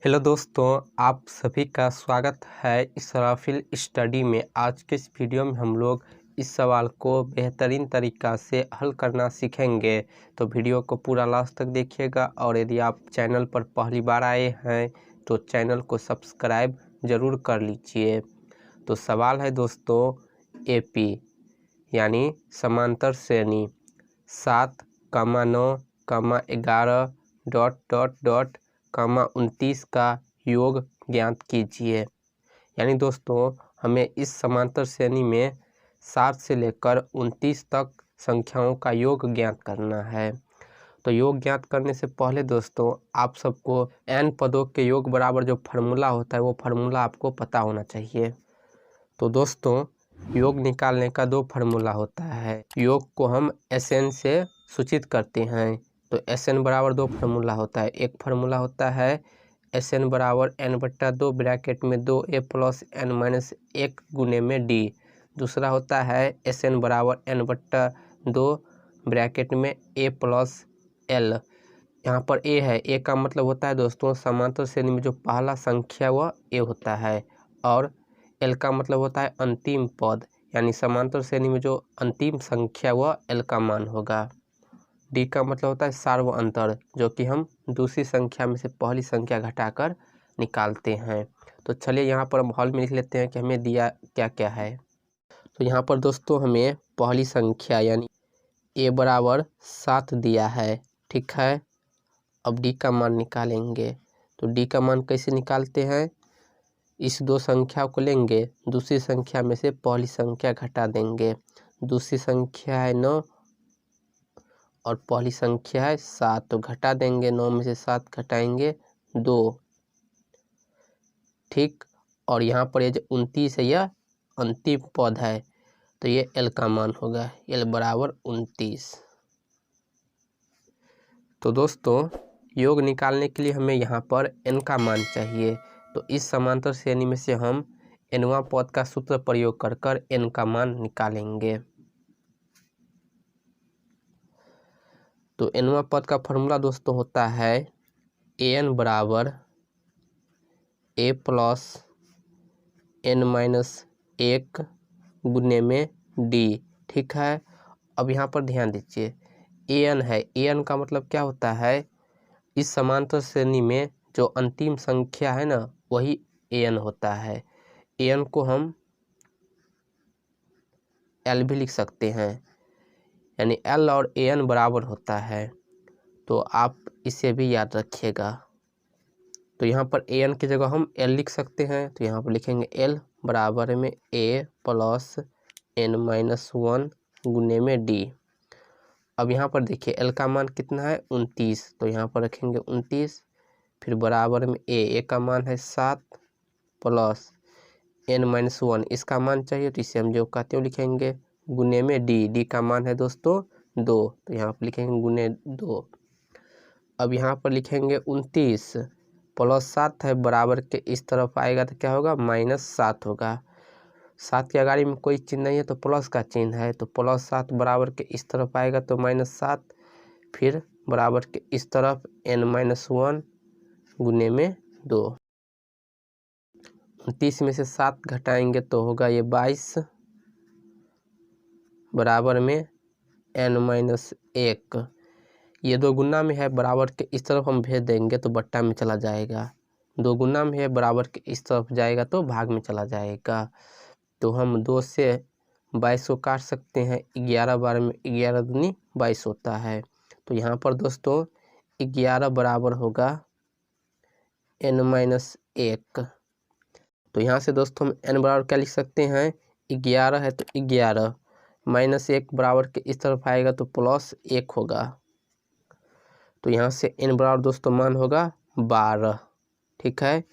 Hello दोस्तों, आप सभी का स्वागत है इसराफिल स्टडी में। आज के इस वीडियो में हम लोग इस सवाल को बेहतरीन तरीक़ा से हल करना सीखेंगे। तो वीडियो को पूरा लास्ट तक देखिएगा और यदि आप चैनल पर पहली बार आए हैं तो चैनल को सब्सक्राइब ज़रूर कर लीजिए। तो सवाल है दोस्तों, एपी यानी समांतर श्रेणी 7,9,11 ... 29 का योग ज्ञात कीजिए। यानी दोस्तों हमें इस समांतर श्रेणी में 7 से लेकर 29 तक संख्याओं का योग ज्ञात करना है। तो योग ज्ञात करने से पहले दोस्तों आप सबको n पदों के योग बराबर जो फार्मूला होता है वो फार्मूला आपको पता होना चाहिए। तो दोस्तों योग निकालने का दो फार्मूला होता है। योग को हम Sn से सूचित करते हैं। तो Sn बराबर दो फार्मूला होता है। एक फार्मूला होता है Sn बराबर n/2 ब्रैकेट में 2a + n-1 गुने में d। दूसरा होता है Sn बराबर n/2 ब्रैकेट में a + l। यहाँ पर a है, a का मतलब होता है दोस्तों समांतर श्रेणी में जो पहला संख्या वह a होता है, और l का मतलब होता है अंतिम पद, यानी समांतर श्रेणी में जो अंतिम संख्या वह l का मान होगा। d का मतलब होता है सार्व अंतर, जो कि हम दूसरी संख्या में से पहली संख्या घटाकर निकालते हैं। तो चलिए यहाँ पर हम हॉल में लिख लेते हैं कि हमें दिया क्या क्या है। तो यहाँ पर दोस्तों हमें पहली संख्या यानी a बराबर 7 दिया है, ठीक है। अब d का मान निकालेंगे। तो d का मान कैसे निकालते हैं, इस दो संख्या को लेंगे, दूसरी संख्या में से पहली संख्या घटा देंगे। दूसरी संख्या है 9 और पहली संख्या है 7, तो घटा देंगे। 9 में से 7 घटाएंगे 2, ठीक। और यहाँ पर ये जो 29 है यह अंतिम पद है, तो ये l का मान होगा, l बराबर 29। तो दोस्तों योग निकालने के लिए हमें यहाँ पर n का मान चाहिए। तो इस समांतर श्रेणी में से हम nवां पद का सूत्र प्रयोग कर n का मान निकालेंगे। तो nवां पद का फॉर्मूला दोस्तों होता है an बराबर a + n-1 गुने में d, ठीक है। अब यहाँ पर ध्यान दीजिए, an है, an का मतलब क्या होता है, इस समांतर श्रेणी में जो अंतिम संख्या है ना वही an होता है। an को हम l भी लिख सकते हैं, यानी l और an बराबर होता है, तो आप इसे भी याद रखिएगा। तो यहाँ पर an की जगह हम l लिख सकते हैं, तो यहाँ पर लिखेंगे l बराबर में a + n-1 गुने में d। अब यहाँ पर देखिए l का मान कितना है 29, तो यहाँ पर रखेंगे 29, फिर बराबर में a का मान है 7 + n-1, इसका मान चाहिए तो इसे हम जो कहते हैं लिखेंगे गुने में d का मान है दोस्तों 2, तो यहाँ पर लिखेंगे गुने 2। अब यहाँ पर लिखेंगे 29 + 7 है, बराबर के इस तरफ आएगा तो क्या होगा -7 होगा। 7 के आगे में कोई चिन्ह नहीं है तो प्लस का चिन्ह है, तो +7 बराबर के इस तरफ आएगा तो -7, फिर बराबर के इस तरफ n-1 गुने में 2। 29 में से 7 घटाएंगे तो होगा ये 22 बराबर में n-1। ये 2 गुना में है, बराबर के इस तरफ हम भेज देंगे तो बट्टा में चला जाएगा। 2 गुना में है, बराबर के इस तरफ जाएगा तो भाग में चला जाएगा। तो हम 2 से 22 को काट सकते हैं, 11 बार में 11 दूनी 22 होता है। तो यहाँ पर दोस्तों 11 बराबर होगा n-1। तो यहाँ से दोस्तों हम n बराबर क्या लिख सकते हैं, 11 है तो 11 -1 बराबर के इस तरफ आएगा तो +1 होगा। तो यहाँ से n बराबर दोस्तों मान होगा 12, ठीक है।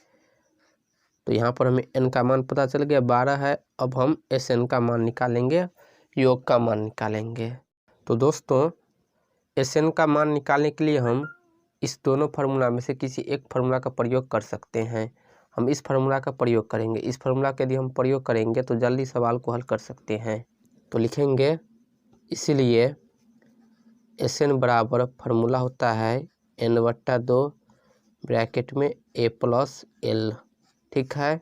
तो यहाँ पर हमें n का मान पता चल गया 12 है। अब हम Sn का मान निकालेंगे, योग का मान निकालेंगे। तो दोस्तों Sn का मान निकालने के लिए हम इस दोनों फार्मूला में से किसी एक फार्मूला का प्रयोग कर सकते हैं। हम इस फार्मूला का प्रयोग करेंगे। इस फार्मूला का यदि हम प्रयोग करेंगे तो जल्दी सवाल को हल कर सकते हैं। तो लिखेंगे, इसलिए Sn बराबर फार्मूला होता है n/2 ब्रैकेट में a प्लस एल। ठीक है,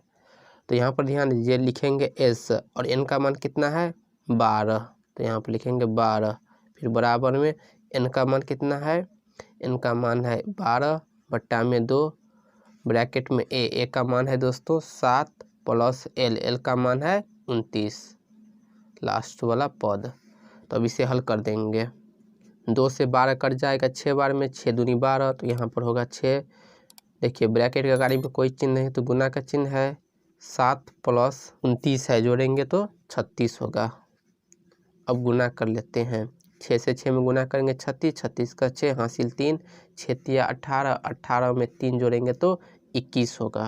तो यहाँ पर ध्यान दीजिए, लिखेंगे s और n का मान कितना है 12, तो यहाँ पर लिखेंगे 12। फिर बराबर में n का मान कितना है, n का मान है 12/2, ब्रैकेट में a का मान है दोस्तों 7 प्लस l का मान है 29, लास्ट वाला पद। तो अब इसे हल कर देंगे। 2 से 12 कट जाएगा 6 बार में, 6 दूनी 12, तो यहाँ पर होगा 6। देखिए ब्रैकेट के आगे में कोई चिन्ह नहीं तो गुना का चिन्ह है, 7 प्लस 29 है, जोड़ेंगे तो 36 होगा। अब गुना कर लेते हैं, 6 से 6 में गुना करेंगे 36, 36 का 6 हासिल 3, 6 तिया 18, 18 में 3 जोड़ेंगे तो 21 होगा।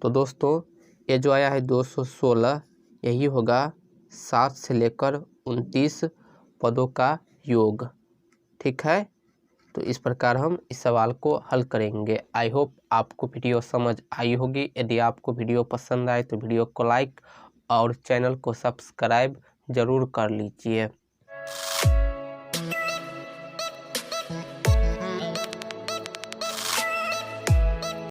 तो दोस्तों ये जो आया है 216, यही होगा 7 से लेकर 29 पदों का योग। ठीक है, तो इस प्रकार हम इस सवाल को हल करेंगे। आई होप आपको वीडियो समझ आई होगी। यदि आपको वीडियो पसंद आए तो वीडियो को लाइक और चैनल को सब्सक्राइब ज़रूर कर लीजिए।